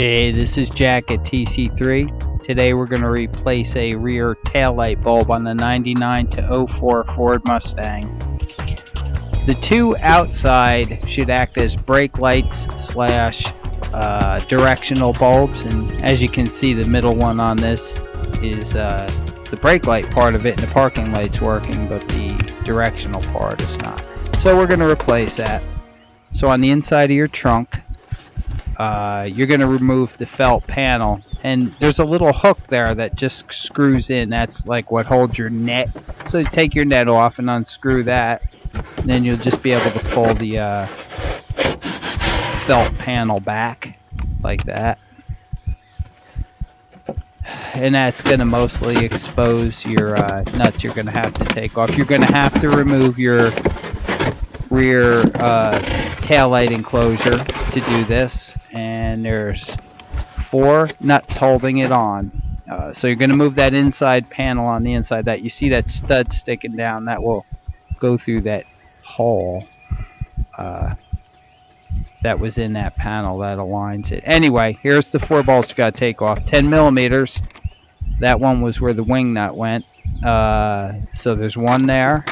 Hey, this is Jack at TC3. Today we're going to replace a rear taillight bulb on the 99 to 04 Ford Mustang. The two outside should act as brake lights slash directional bulbs, and as you can see, the middle one on this is the brake light part of it, and the parking light's working, but the directional part is not. So we're going to replace that. So on the inside of your trunk, you're going to remove the felt panel, and there's a little hook there that just screws in. That's like what holds your net. So take your net off and unscrew that, and then you'll just be able to pull the felt panel back like that. And that's going to mostly expose your nuts you're going to have to take off. You're going to have to remove your rear taillight enclosure to do this, and there's 4 nuts holding it on. So you're going to move that inside panel on the inside. That you see that stud sticking down, that will go through that hole that was in that panel that aligns it. Anyway, here's the 4 bolts you got to take off. 10 millimeters. That one was where the wing nut went. So there's 1 there.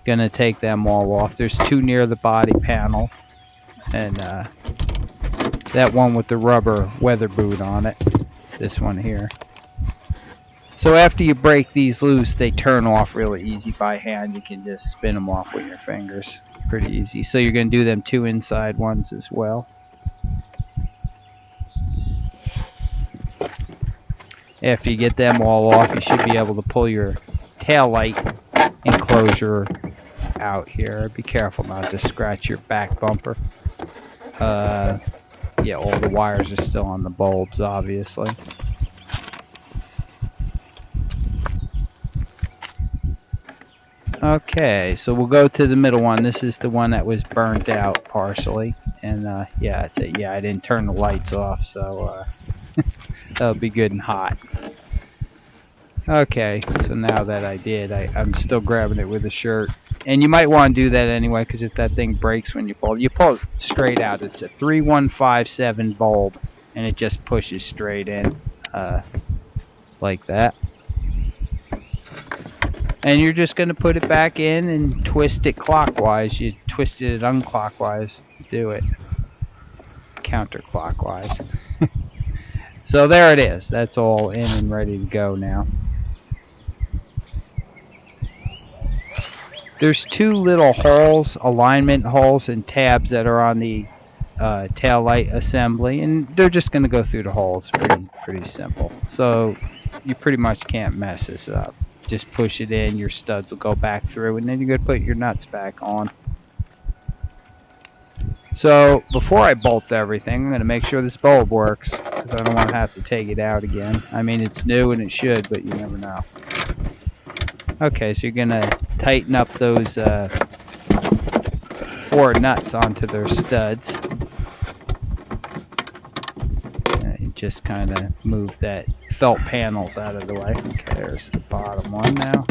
Gonna take them all off. There's 2 near the body panel, and that one with the rubber weather boot on it, this one here. So after you break these loose, they turn off really easy by hand. You can just spin them off with your fingers, pretty easy. So you're gonna do them 2 inside ones as well. After you get them all off, you should be able to pull your tail light enclosure out here. Be careful not to scratch your back bumper. Yeah, all the wires are still on the bulbs, obviously. Okay, so we'll go to the middle one. This is the one that was burnt out partially, and yeah, that's it. Yeah, I didn't turn the lights off, so that'll be good and hot. Okay, so now that I did, I'm still grabbing it with a shirt. And you might want to do that anyway, because if that thing breaks when you pull it straight out. It's a 3157 bulb, and it just pushes straight in, like that. And you're just going to put it back in and twist it clockwise. You twisted it unclockwise to do it. Counterclockwise. So there it is. That's all in and ready to go now. There's 2 little holes, alignment holes and tabs that are on the tail light assembly, and they're just going to go through the holes. Pretty simple. So you pretty much can't mess this up. Just push it in, your studs will go back through, and then you're going to put your nuts back on. So before I bolt everything, I'm going to make sure this bulb works, because I don't want to have to take it out again. I mean, it's new and it should, but you never know. Okay, so you're going to tighten up those 4 nuts onto their studs. And you just kind of move that felt panels out of the way. Okay, there's the bottom one now.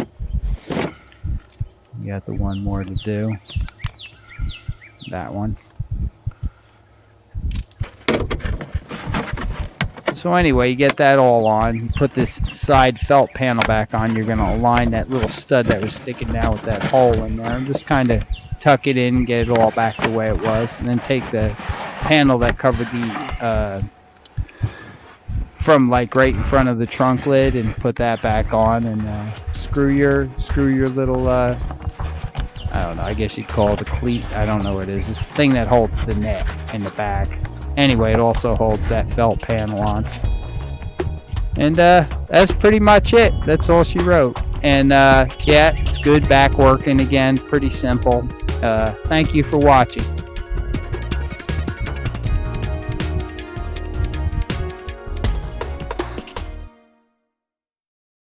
You got the 1 more to do. That one. So anyway, you get that all on. You put this side felt panel back on. You're going to align that little stud that was sticking down with that hole in there, and just kind of tuck it in and get it all back the way it was. And then take the panel that covered the from like right in front of the trunk lid and put that back on, and screw your little I don't know, I guess you'd call it a cleat. I don't know what it is. This thing that holds the net in the back. Anyway, it also holds that felt panel on. And that's pretty much it. That's all she wrote. And yeah, it's good back working again. Pretty simple. Thank you for watching.